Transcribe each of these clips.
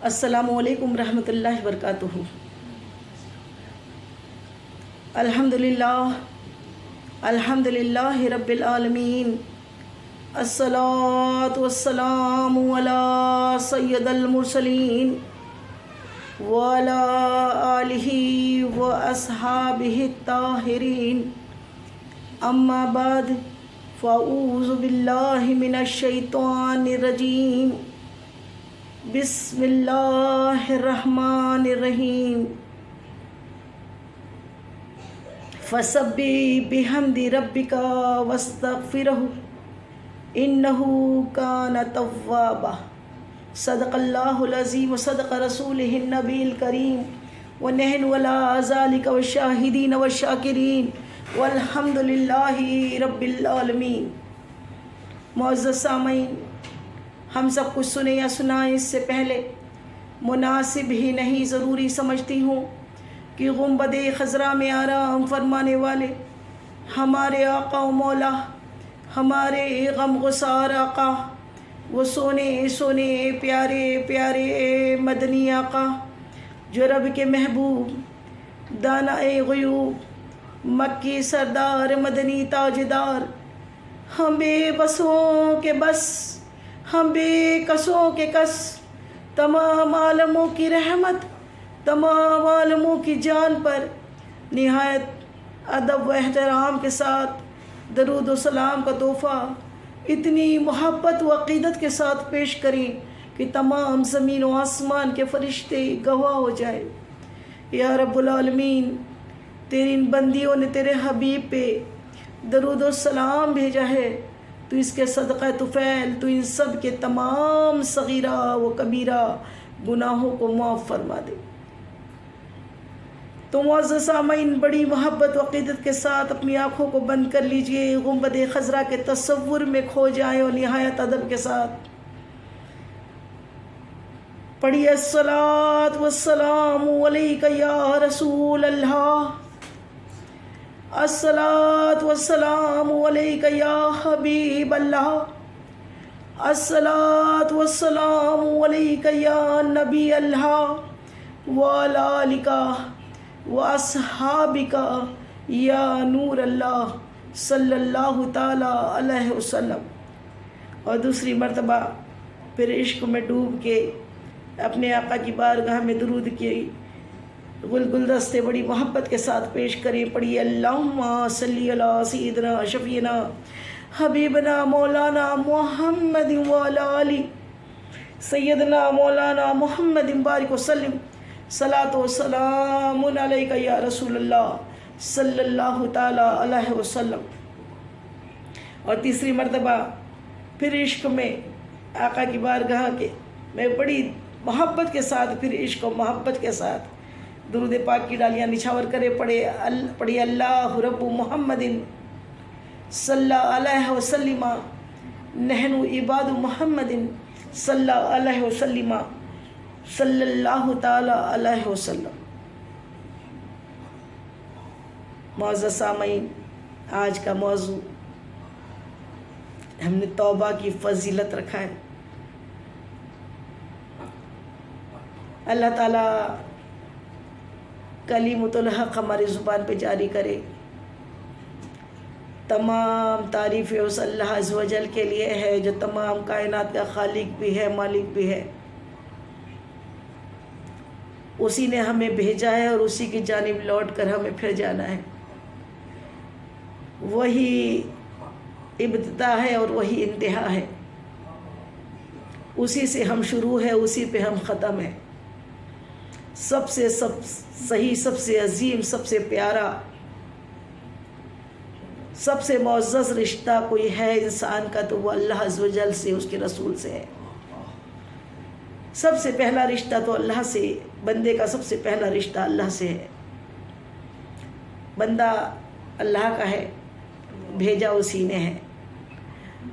السلام علیکم ورحمۃ اللہ وبرکاتہ۔ الحمدللہ رب العالمین، الصلاۃ والسلام علی سید المرسلین وعلی آلہ واصحابہ الطاہرین، اما بعد فاعوذ باللہ من الشیطان الرجیم، بسم اللہ الرحمن الرحیم۔ فسبح بحمد ربک واستغفرہ انہ کان توابا۔ صدق اللہ العظیم وصدق رسولہ النبی الکریم، ونحن علی ذلک والشاہدین والشاکرین والحمد للہ رب العالمین۔ معزز سامعین، ہم سب کچھ سنے یا سنائیں اس سے پہلے مناسب ہی نہیں ضروری سمجھتی ہوں کہ گنبد خضرا میں آرام فرمانے والے ہمارے آقا و مولا، ہمارے غم گسار آقا، وہ سونے سونے پیارے پیارے مدنی آقا، جو رب کے محبوب، دانہ غیوب، مکی سردار، مدنی تاجدار، ہم بے بسوں کے بس، ہم بے کسوں کے کس، تمام عالموں کی رحمت، تمام عالموں کی جان پر نہایت ادب و احترام کے ساتھ درود و سلام کا تحفہ اتنی محبت و عقیدت کے ساتھ پیش کریں کہ تمام زمین و آسمان کے فرشتے گواہ ہو جائے۔ یا رب العالمین، تیری ان بندیوں نے تیرے حبیب پہ درود و سلام بھیجا ہے، تو اس کے صدقہ طفیل تو ان سب کے تمام صغیرہ و کبیرہ گناہوں کو معاف فرما دے۔ تو معزز سامعین، بڑی محبت و عقیدت کے ساتھ اپنی آنکھوں کو بند کر لیجئے، گنبد خضرا کے تصور میں کھو جائیں اور نہایت ادب کے ساتھ پڑھیے الصلاۃ والسلام علیک یا رسول اللہ، الصلاۃ والسلام علیک یا حبیب اللہ، الصلاۃ والسلام علیک یا نبی اللہ، وعلی آلک واصحابک یا نور اللہ صلی اللہ تعالی علیہ وسلم۔ اور دوسری مرتبہ پھر عشق میں ڈوب کے اپنے آقا کی بارگاہ میں درود کی گلدستے بڑی محبت کے ساتھ پیش کریں۔ پڑھیے اللہم صلی علی سیدنا شفیعنا حبیبنا مولانا محمد وعلی آلہ سیدنا مولانا محمد بارک وسلم، صلاۃ و سلام علیک یا رسول اللہ صلی اللہ تعالی علیہ وسلم۔ اور تیسری مرتبہ پھر عشق میں آقا کی بارگاہ کے میں بڑی محبت کے ساتھ، پھر عشق و محبت کے ساتھ درود پاک کی ڈالیاں نچھاور کرے۔ پڑھے اللہ رب محمد صلی علیہ وسلم، نحن عباد محمد صلی علیہ وسلم، صلی اللہ تعالی علیہ وسلم۔ معزز سامعین، آج کا موضوع ہم نے توبہ کی فضیلت رکھا ہے۔ اللہ تعالیٰ کلمۃ الحق ہماری زبان پہ جاری کرے۔ تمام تعریفیں اس اللہ عز و جل کے لیے ہے جو تمام کائنات کا خالق بھی ہے، مالک بھی ہے۔ اسی نے ہمیں بھیجا ہے اور اسی کی جانب لوٹ کر ہمیں پھر جانا ہے۔ وہی ابتدا ہے اور وہی انتہا ہے، اسی سے ہم شروع ہے، اسی پہ ہم ختم ہے۔ سب صحیح، سب سے عظیم، سب سے پیارا، سب سے معزز رشتہ کوئی ہے انسان کا تو وہ اللہ عز و جل سے، اس کے رسول سے ہے۔ سب سے پہلا رشتہ تو اللہ سے، بندے کا سب سے پہلا رشتہ اللہ سے ہے۔ بندہ اللہ کا ہے، بھیجا اسی نے ہے،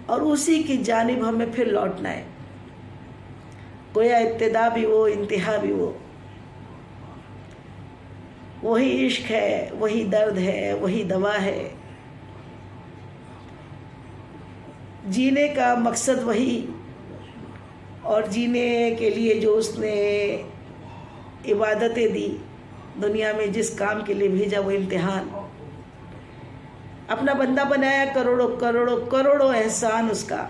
اور اسی کی جانب ہمیں پھر لوٹنا ہے۔ گویا ابتدا بھی وہ، انتہا بھی وہ، وہی عشق ہے، وہی درد ہے، وہی دوا ہے، جینے کا مقصد وہی اور جینے کے لیے جو اس نے عبادتیں دی، دنیا میں جس کام کے لیے بھیجا وہ امتحان، اپنا بندہ بنایا، کروڑوں کروڑوں کروڑوں احسان اس کا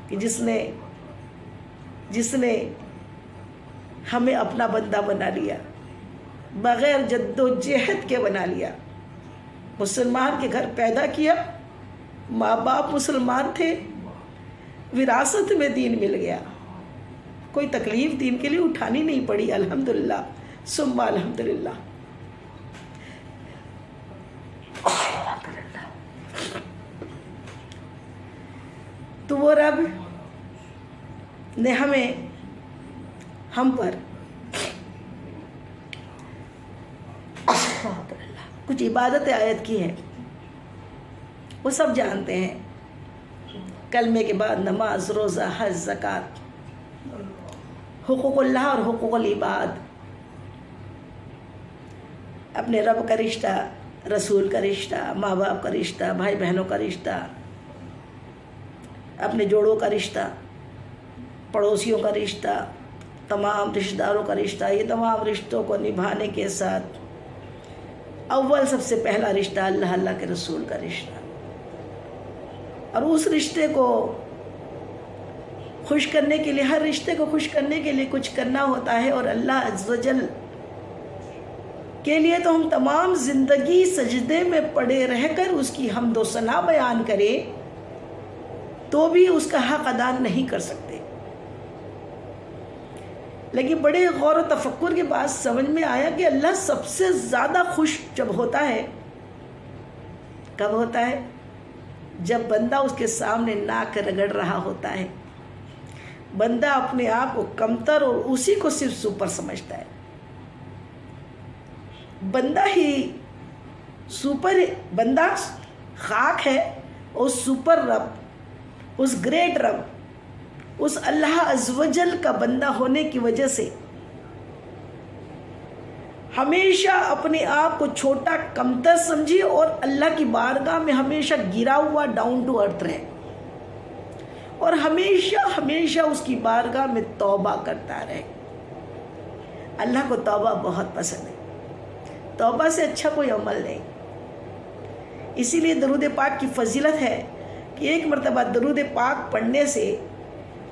کہ جس نے ہمیں اپنا بندہ بنا لیا، بغیر جد و جہد کے بنا لیا، مسلمان کے گھر پیدا کیا، ماں باپ مسلمان تھے، وراثت میں دین مل گیا، کوئی تکلیف دین کے لیے اٹھانی نہیں پڑی، الحمدللہ ثم الحمدللہ۔ تو وہ رب نے ہم پر کچھ عبادتیں عائد کی ہیں، وہ سب جانتے ہیں، کلمے کے بعد نماز، روزہ، حج، زکوٰۃ، حقوق اللہ اور حقوق العباد، اپنے رب کا رشتہ، رسول کا رشتہ، ماں باپ کا رشتہ، بھائی بہنوں کا رشتہ، اپنے جوڑوں کا رشتہ، پڑوسیوں کا رشتہ، تمام رشتہ داروں کا رشتہ، یہ تمام رشتوں کو نبھانے کے ساتھ اول سب سے پہلا رشتہ اللہ کے رسول کا رشتہ، اور اس رشتے کو خوش کرنے کے لیے، ہر رشتے کو خوش کرنے کے لیے کچھ کرنا ہوتا ہے، اور اللہ عز و جل کے لیے تو ہم تمام زندگی سجدے میں پڑے رہ کر اس کی حمد و ثنا بیان کریں تو بھی اس کا حق ادا نہیں کر سکتے۔ لیکن بڑے غور و تفکر کے بعد سمجھ میں آیا کہ اللہ سب سے زیادہ خوش جب ہوتا ہے، کب ہوتا ہے؟ جب بندہ اس کے سامنے ناک رگڑ رہا ہوتا ہے، بندہ اپنے آپ کو کمتر اور اسی کو صرف سپر سمجھتا ہے، بندہ خاک ہے، اس سپر رب، اس گریٹ رب، اس اللہ عز و جل کا بندہ ہونے کی وجہ سے ہمیشہ اپنے آپ کو چھوٹا کمتر سمجھے، اور اللہ کی بارگاہ میں ہمیشہ گرا ہوا ڈاؤن ٹو ارتھ رہے، اور ہمیشہ اس کی بارگاہ میں توبہ کرتا رہے۔ اللہ کو توبہ بہت پسند ہے، توبہ سے اچھا کوئی عمل نہیں۔ اسی لیے درود پاک کی فضیلت ہے کہ ایک مرتبہ درود پاک پڑھنے سے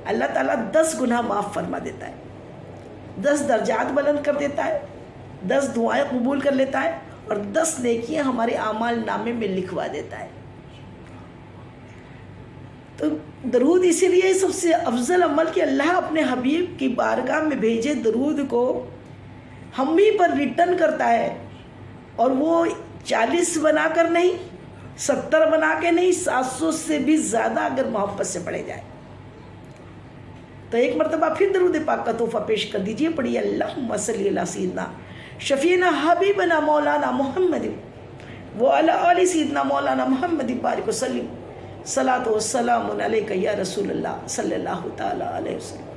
اللہ تعالیٰ 10 گناہ معاف فرما دیتا ہے، 10 درجات بلند کر دیتا ہے، 10 دعائیں قبول کر لیتا ہے، اور 10 نیکیاں ہمارے اعمال نامے میں لکھوا دیتا ہے۔ تو درود اسی لیے سب سے افضل عمل کہ اللہ اپنے حبیب کی بارگاہ میں بھیجے درود کو ہم ہی پر ریٹرن کرتا ہے، اور وہ 40 بنا کر نہیں، 70 بنا کے نہیں، 700 سے بھی زیادہ اگر محبت سے پڑھے جائے تو ایک مرتبہ پھر درود پاک کا تحفہ پیش کر دیجئے، پڑھیے اللہم صلی علی سیدنا شفیعنا حبیبنا مولانا محمد وعلی آل سیدنا مولانا محمد بارک وسلم، صلاۃ و سلام علیک یا رسول اللہ صلی اللہ تعالی علیہ وسلم۔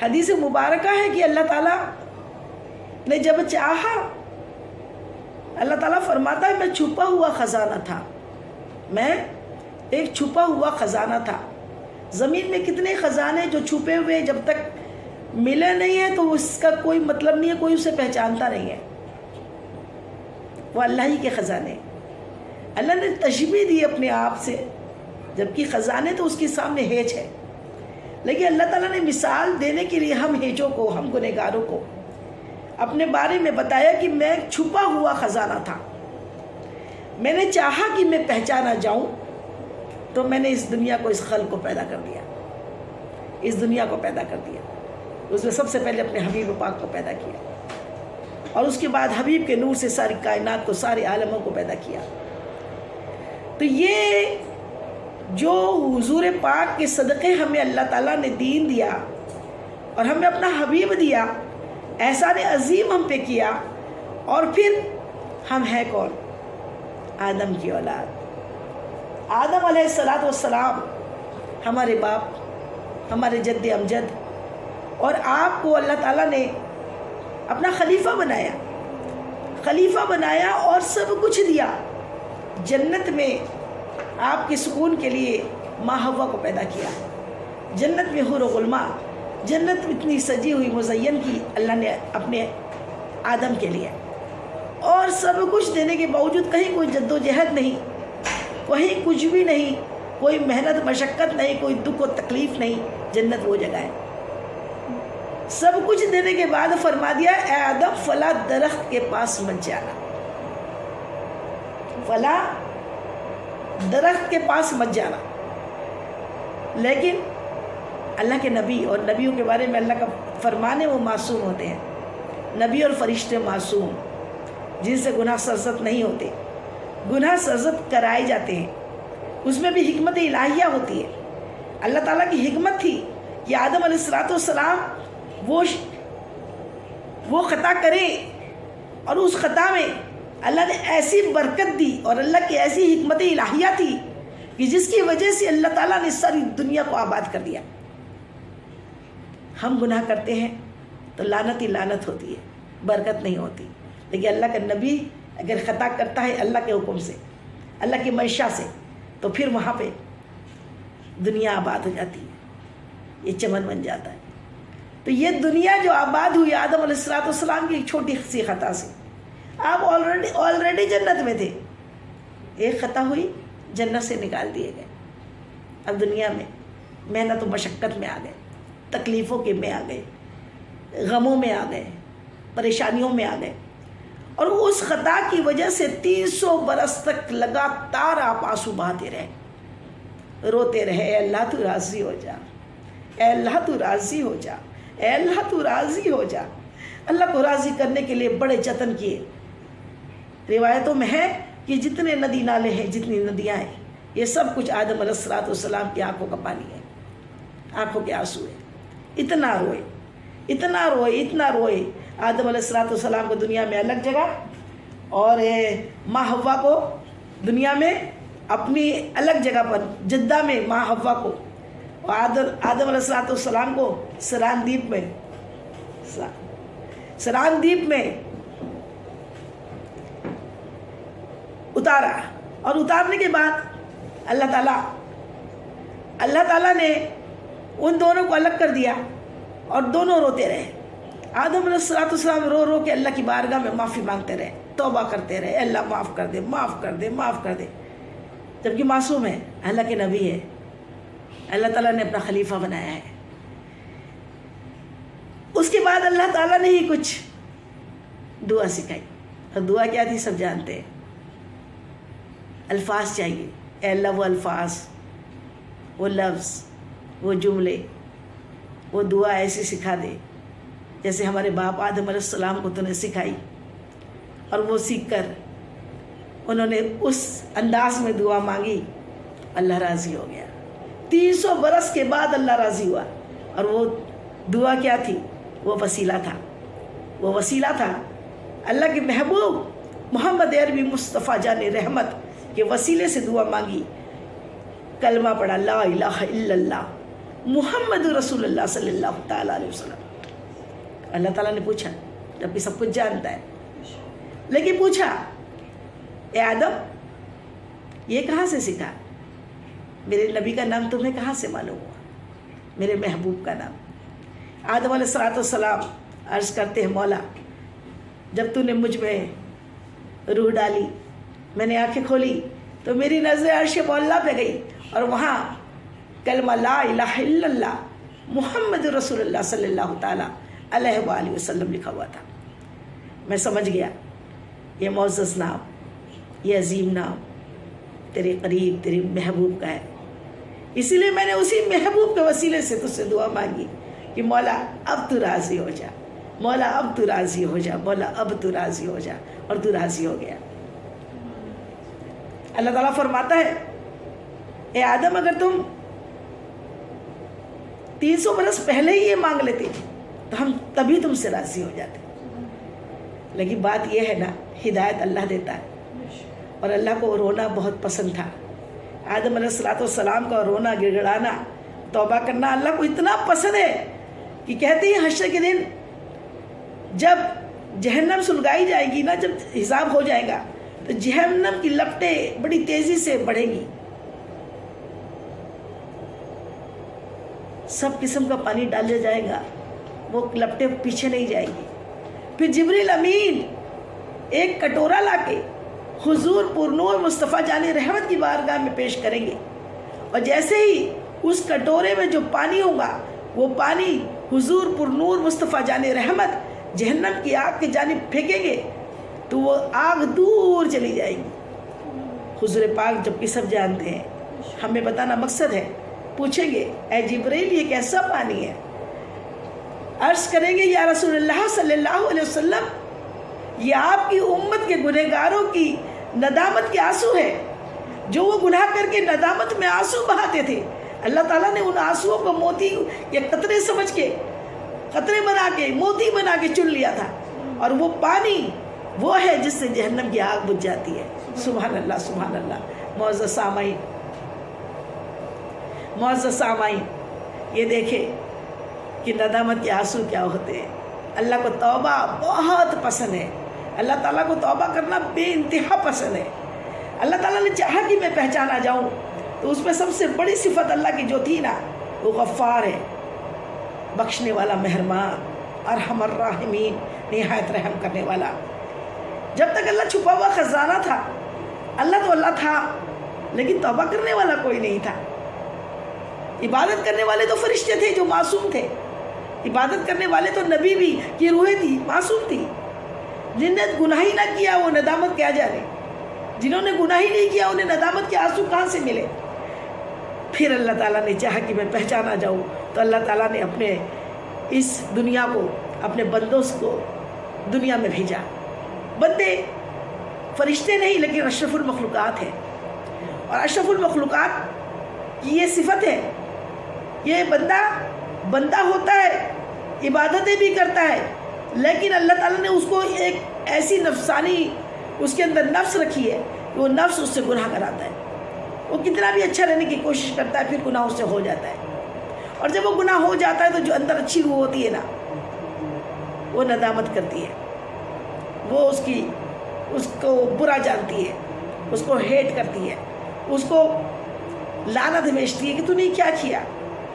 حدیث مبارکہ ہے کہ اللہ تعالیٰ نے جب چاہا، اللہ تعالیٰ فرماتا ہے میں چھپا ہوا خزانہ تھا، میں ایک چھپا ہوا خزانہ تھا۔ زمین میں کتنے خزانے جو چھپے ہوئے جب تک ملے نہیں ہیں تو اس کا کوئی مطلب نہیں ہے، کوئی اسے پہچانتا نہیں ہے، وہ اللہ ہی کے خزانے۔ اللہ نے تشبیہ دی اپنے آپ سے، جبکہ خزانے تو اس کے سامنے ہیچ ہے، لیکن اللہ تعالیٰ نے مثال دینے کے لیے ہم ہیچوں کو، ہم گنہگاروں کو اپنے بارے میں بتایا کہ میں ایک چھپا ہوا خزانہ تھا، میں نے چاہا کہ میں پہچانا جاؤں تو میں نے اس دنیا کو، اس خلق کو پیدا کر دیا، اس دنیا کو پیدا کر دیا۔ اس میں سب سے پہلے اپنے حبیب پاک کو پیدا کیا، اور اس کے بعد حبیب کے نور سے ساری کائنات کو، سارے عالموں کو پیدا کیا۔ تو یہ جو حضور پاک کے صدقے ہمیں اللہ تعالیٰ نے دین دیا اور ہمیں اپنا حبیب دیا، احسان عظیم ہم پہ کیا، اور پھر ہم ہیں کون؟ آدم کی اولاد۔ آدم علیہ السلام ہمارے باپ، ہمارے جد امجد، اور آپ کو اللہ تعالیٰ نے اپنا خلیفہ بنایا اور سب کچھ دیا۔ جنت میں آپ کے سکون کے لیے माँ हव्वा को पैदा किया। जन्नत में हुर गुलमा, जन्नत इतनी सजी हुई मुज़य्यन की अल्लाह ने अपने आदम के लिए, और सब कुछ देने के बावजूद कहीं कोई जद्दोजहद नहीं, कहीं कुछ भी नहीं, कोई मेहनत मशक्क़त नहीं, कोई दुख और तकलीफ़ नहीं। जन्नत वो जगह है। सब कुछ देने के बाद फरमा दिया, ए आदम फला दरख्त के पास मत जाना, फला दरख्त के पास मत जाना। लेकिन अल्लाह के नबी और नबियों के बारे में अल्लाह का फरमान है, वो मासूम होते हैं। नबी और फरिश्ते मासूम, जिनसे गुनाह सरजद नहीं होते, गुनाह सरजद कराए जाते हैं, उसमें भी हिकमत इलाहिया होती है। अल्लाह ताला की हिकमत थी कि आदम अलैहिस्सलाम वो खता करे, और उस खता में अल्लाह ने ऐसी बरकत दी और अल्लाह की ऐसी हिकमत इलाहिया थी कि जिसकी वजह से अल्लाह ताला ने सारी दुनिया को आबाद कर दिया। हम गुनाह करते हैं तो लानत ही लानत होती है, बरकत नहीं होती। लेकिन अल्लाह का नबी अगर ख़ता करता है अल्लाह के हुक्म से, अल्लाह की मंशा से, तो फिर वहाँ पे दुनिया आबाद हो जाती है, ये चमन बन जाता है। तो ये दुनिया जो आबाद हुई आदम अलैहिस्सलाम की एक छोटी सी ख़ता से, आप ऑलरेडी जन्नत में थे, एक ख़ता हुई, जन्नत से निकाल दिए गए। अब दुनिया में मेहनत और मशक्क़त में आ गए, तकलीफ़ों के में आ गए, गमों में आ गए, परेशानियों में आ गए, और उस ख़ता की वजह से 300 बरस तक लगातार आप आंसू बहाते रहे, रोते रहे, ए अल्लाह तू राज़ी हो जा, ए अल्लाह तू राज़ी हो जा, ए अल्लाह तू राज़ी हो जा। अल्लाह को राज़ी करने के लिए बड़े जतन किए। रिवायतों में है कि जितने नदी नाले हैं, जितनी नदियाँ हैं, ये सब कुछ आदम अलैहिस्सलाम की आंखों का पानी है, आंखों के आंसू है। इतना रोए, इतना रोए, इतना रोए। आदम अलैहिस्सलाम को दुनिया में अलग जगह, और माँ हव्वा को दुनिया में अपनी अलग जगह पर, जद्दा में माँ हव्वा को, और आदम अलैहिस्सलाम को सरानदीप में उतारा। और उतारने के बाद अल्लाह ताला ने उन दोनों को अलग कर दिया, और दोनों रोते रहे। आदम अलैहिस्सलाम रो रो के अल्लाह की बारगाह में माफ़ी मांगते रहे, तौबा करते रहे, अल्लाह माफ़ कर दे, माफ़ कर दे, माफ़ कर दे। जबकि मासूम है, अल्लाह के नबी है, अल्लाह ताला ने अपना खलीफा बनाया है। उसके बाद अल्लाह ताला ने ही कुछ दुआ सिखाई, और दुआ क्या थी सब जानते हैं। अल्फाज चाहिए, ए अल्लाह वो अल्फाज, वो लफ्ज़, वो जुमले, वो दुआ ऐसी सिखा दे जैसे हमारे बाप आदम अलैहिस्सलाम को तूने सिखाई। और वो सीख कर उन्होंने उस अंदाज में दुआ मांगी, अल्लाह राज़ी हो गया। 300 बरस के बाद अल्लाह राज़ी हुआ। और वो दुआ क्या थी? वो वसीला था। वो वसीला था अल्लाह के महबूब मोहम्मद अरबी मुस्तफ़ा जान रहमत के वसीले से दुआ मांगी। कलमा पढ़ा, ला इलाहा इल्लल्लाह मुहम्मद रसूलुल्लाह सल्लल्लाहु तआला अलैहि वसल्लम। अल्लाह ताला ने पूछा, जबकि सब कुछ जानता है, लेकिन पूछा, ए आदम ये कहाँ से सीखा? मेरे नबी का नाम तुम्हें कहाँ से मालूम हुआ? मेरे महबूब का नाम। आदम अलैहिस्सलाम अर्ज़ करते हैं, मौला जब तूने मुझ में रूह डाली, मैंने आंखें खोली तो मेरी नज़र अर्श मौला पे गई, और वहाँ कलमा ला इलाहा इल्लल्लाह मुहम्मद रसूलुल्लाह सल्लल्लाहु तआला अलैहि वसल्लम लिखा हुआ था। मैं समझ गया ये मुअज़्ज़ज़ नाम, ये अजीम नाम तेरे करीब, तेरे महबूब का है। इसीलिए मैंने उसी महबूब के वसीले से तुझसे दुआ मांगी कि मौला अब तू राज़ी हो जा, मौला अब तू राज़ी हो जा, मौला अब तू राज़ी हो जा। और तू राज़ी हो गया। अल्लाह ताला फरमाता है, ए आदम अगर तुम 300 बरस पहले ही ये मांग लेते तो हम तभी तुमसे राज़ी हो जाते। लेकिन बात यह है ना, हिदायत अल्लाह देता है, और अल्लाह को रोना बहुत पसंद था। आदम अलैहिस्सलाम का रोना, गिड़गिड़ाना, तौबा करना अल्लाह को इतना पसंद है कि कहते हैं हश्र के दिन जब जहन्नम सुलगाई जाएगी ना, जब हिसाब हो जाएगा तो जहन्नम की लपटें बड़ी तेज़ी से बढ़ेंगी, सब किस्म का पानी डाला जाएगा, वो लपटे पीछे नहीं जाएंगी। फिर जिब्रील अमीन एक कटोरा लाके हुजूर पुरनूर मुस्तफ़ा जानी रहमत की बारगाह में पेश करेंगे, और जैसे ही उस कटोरे में जो पानी होगा वो पानी हुजूर पुरनूर मुस्तफ़ा जानी रहमत जहन्नम की आग की जानिब फेंकेंगे तो वो आग दूर चली जाएगी। हुजूर पाक जबकि सब जानते हैं, हमें बताना मकसद है। पूछेंगे ऐ जिब्रील ये कैसा पानी है? अर्ज करेंगे या रसूलुल्लाह सल्लल्लाहु अलैहि वसल्लम ये आपकी उम्मत के गुनहगारों की नदामत के आंसू है, जो वो गुनाह करके नदामत में आंसू बहाते थे। अल्लाह ताला ने उन आंसुओं को मोती या कतरे समझ के, कतरे बना के, मोती बना के चुन लिया था, और वो पानी वो है जिससे जहन्नम की आग बुझ जाती है। सुभान अल्लाह, सुभान अल्लाह। मुअज़्ज़ज़ सामाईन, ये देखे कि नदामत के आंसू क्या होते हैं। अल्लाह को तौबा बहुत पसंद है, अल्लाह ताला को तौबा करना बेइंतहा पसंद है। अल्लाह ताला ने चाहा कि मैं पहचाना जाऊं तो उसमें सबसे बड़ी सिफत अल्लाह की जो थी ना वो गफ़्फ़ार है, बख्शने वाला, मेहरबान, अरहमर राहिमीन, निहायत रहम करने वाला। जब तक अल्लाह छुपा हुआ खजाना था, अल्लाह तो अल्लाह था, लेकिन तौबा करने वाला कोई नहीं था। इबादत करने वाले तो फरिश्ते थे जो मासूम थे, इबादत करने वाले तो नबी भी की रूहें थी, मासूम थी। जिन्हें गुनाह ही ना किया वो नदामत क्या जाने, जिन्होंने गुनाह ही नहीं किया उन्हें नदामत के आंसू कहाँ से मिले। फिर अल्लाह ताला ने चाहा कि मैं पहचाना जाऊँ तो अल्लाह ताला ने अपने इस दुनिया को, अपने बंदों को दुनिया में भेजा। बंदे फरिश्ते नहीं लेकिन अशरफुल मखलूक़ात है, और अशरफुल मखलूक़ात की ये सिफत है, ये बंदा होता है, इबादतें भी करता है, लेकिन अल्लाह ताला ने उसको एक ऐसी नफसानी उसके अंदर नफ्स रखी है, वो नफ्स उससे गुनाह कराता है। वो कितना भी अच्छा रहने की कोशिश करता है, फिर गुनाह उससे हो जाता है, और जब वो गुनाह हो जाता है तो जो अंदर अच्छी रूह होती है ना, वो नदामत करती है, वो उसको बुरा जानती है, उसको हेट करती है, उसको लानत भेजती है कि तूने क्या किया,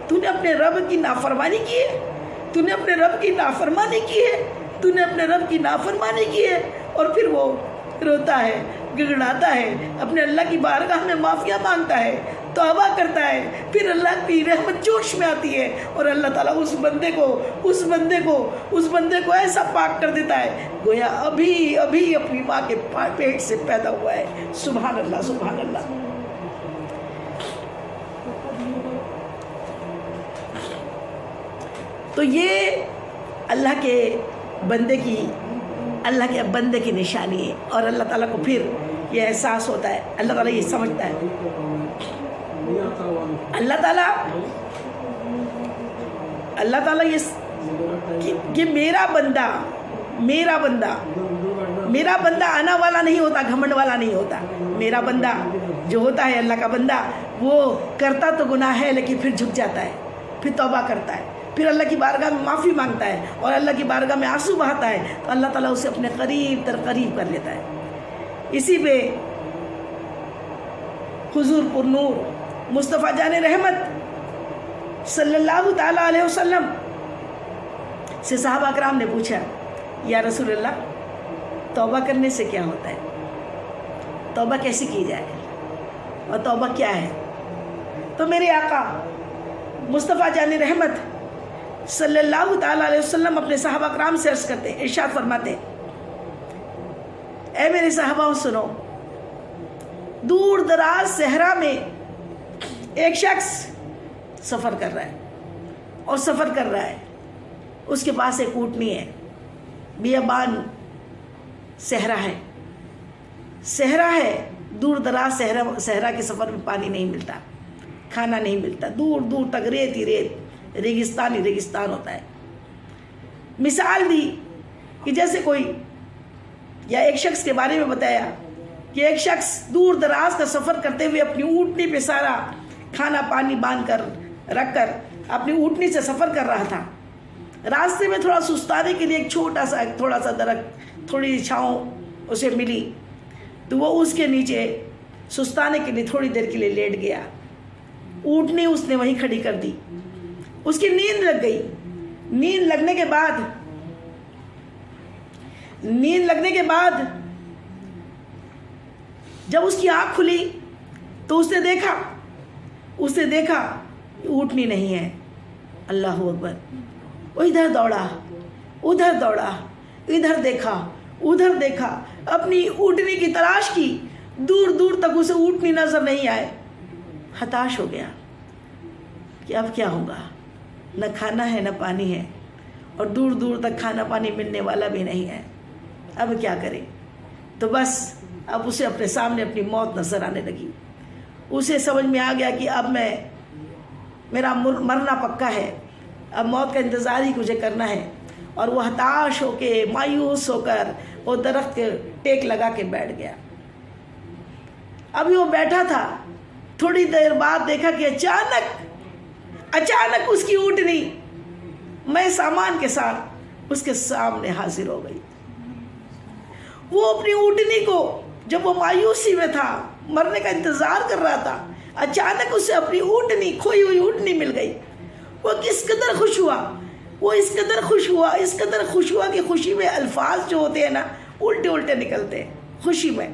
तूने अपने रब की नाफरमानी की है, तूने अपने रब की नाफरमानी की है, तूने अपने रब की नाफरमानी की है। और फिर वो रोता है, गिड़गिड़ाता है, अपने अल्लाह की बारगाह में माफ़िया मांगता है, तौबा करता है, फिर अल्लाह की रहमत जोश में आती है, और अल्लाह ताला उस बंदे को ऐसा पाक कर देता है गोया अभी अभी अपनी माँ के पेट से पैदा हुआ है। सुभान अल्लाह, सुभान अल्लाह। तो ये अल्लाह के बंदे की निशानी है, और अल्लाह ताला को फिर ये एहसास होता है, अल्लाह ताला ये समझता है, अल्लाह ताला ये कि मेरा बंदा आना वाला नहीं होता, घमंड वाला नहीं होता। मेरा बंदा जो होता है, अल्लाह का बंदा, वो करता तो गुनाह है लेकिन फिर झुक जाता है, फिर तौबा करता है, फिर अल्लाह की बारगाह में माफ़ी मांगता है, और अल्लाह की बारगाह में आंसू बहाता है, तो अल्लाह ताला उसे अपने करीब तर करीब कर लेता है। इसी पे हुजूर पुरनूर मुस्तफ़ा जाने रहमत सल्लल्लाहु ताला अलैहि वसल्लम से सहाबा कराम ने पूछा, या रसूलल्लाह तौबा करने से क्या होता है, तौबा कैसे की जाए, और तौबा क्या है? तो मेरे आका मुस्तफ़ा जाने रहमत सल्लल्लाहु ताला अलैहि वसल्लम अपने सहाबा कराम से अर्ज़ करते, इरशाद फरमाते, ऐ मेरे सहाबाओं सुनो, दूर दराज सहरा में एक शख्स सफ़र कर रहा है, उसके पास एक ऊँटनी है, बियाबान सहरा है, दूर दराज सहरा के सफ़र में पानी नहीं मिलता, खाना नहीं मिलता, दूर दूर तक रेत ही रेत, रेगिस्तान ही रेगिस्तान होता है। मिसाल दी कि जैसे कोई, या एक शख्स के बारे में बताया कि एक शख्स दूर दराज का सफ़र करते हुए अपनी ऊँटनी पे सारा खाना पानी बांध कर रख कर अपनी ऊँटनी से सफ़र कर रहा था। रास्ते में थोड़ा सुस्ताने के लिए एक थोड़ा सा दरख्त, थोड़ी छाँव उसे मिली, तो वो उसके नीचे सुस्ताने के लिए थोड़ी देर के लिए लेट गया। ऊँटनी उसने वहीं खड़ी कर दी, اس کی نیند لگ گئی. نیند لگنے کے بعد جب اس کی آنکھ کھلی تو اس نے دیکھا اونٹنی نہیں ہے. اللہ اکبر. وہ ادھر دوڑا ادھر دیکھا اپنی اونٹنی کی تلاش کی. دور دور تک اسے اونٹنی نظر نہیں آئے. ہتاش ہو گیا کہ اب کیا ہوگا. نہ کھانا ہے نہ پانی ہے اور دور دور تک کھانا پانی ملنے والا بھی نہیں ہے. اب کیا کرے. تو بس اب اسے اپنے سامنے اپنی موت نظر آنے لگی. اسے سمجھ میں آ گیا کہ اب میرا مرنا پکا ہے. اب موت کا انتظار ہی مجھے کرنا ہے. اور وہ ہتاش ہو کے مایوس ہو کر وہ درخت کے ٹیک لگا کے بیٹھ گیا. ابھی وہ بیٹھا تھا, تھوڑی دیر بعد دیکھا کہ اچانک اس کی اونٹنی میں سامان کے ساتھ اس کے سامنے حاضر ہو گئی. وہ اپنی اونٹنی کو, جب وہ مایوسی میں تھا, مرنے کا انتظار کر رہا تھا, اچانک اسے اپنی اونٹنی, کھوئی ہوئی اونٹنی مل گئی. وہ کس قدر خوش ہوا کہ خوشی میں الفاظ جو ہوتے ہیں نا الٹے نکلتے ہیں. خوشی میں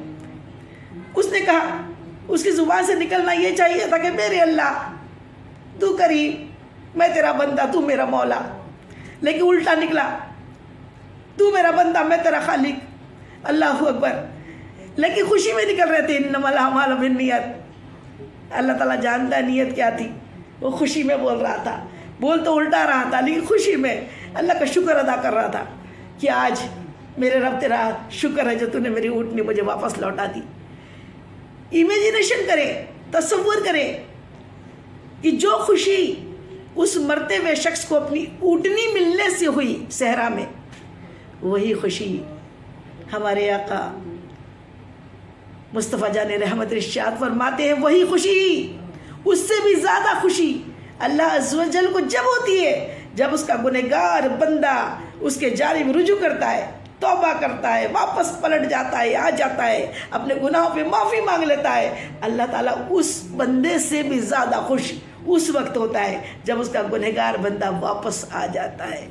اس نے کہا, اس کی زبان سے نکلنا یہ چاہیے تھا کہ میرے اللہ تو کریم, میں تیرا بندہ, تو میرا مولا. لیکن الٹا نکلا, تو میرا بندہ, میں تیرا خالق. اللہ اکبر. لیکن خوشی میں نکل رہے تھے. انما الاعمال بالنیات. اللہ تعالیٰ جانتا ہے نیت کیا تھی. وہ خوشی میں بول رہا تھا, بول تو الٹا رہا تھا, لیکن خوشی میں اللہ کا شکر ادا کر رہا تھا کہ آج میرے رب تیرا شکر ہے جو تو نے میری اونٹنی مجھے واپس لوٹا دی. امیجینیشن کریں, تصور کریں کہ جو خوشی اس مرتے ہوئے شخص کو اپنی اونٹنی ملنے سے ہوئی صحرا میں, وہی خوشی ہمارے آقا مصطفیٰ جان رحمت ارشاد فرماتے ہیں, وہی خوشی, اس سے بھی زیادہ خوشی اللہ عز و جل کو جب ہوتی ہے جب اس کا گنہگار بندہ اس کے جانب رجوع کرتا ہے, توبہ کرتا ہے, واپس پلٹ جاتا ہے, آ جاتا ہے, اپنے گناہوں پہ معافی مانگ لیتا ہے. اللہ تعالیٰ اس بندے سے بھی زیادہ خوش اس وقت ہوتا ہے جب اس کا گنہگار بندہ واپس آ جاتا ہے.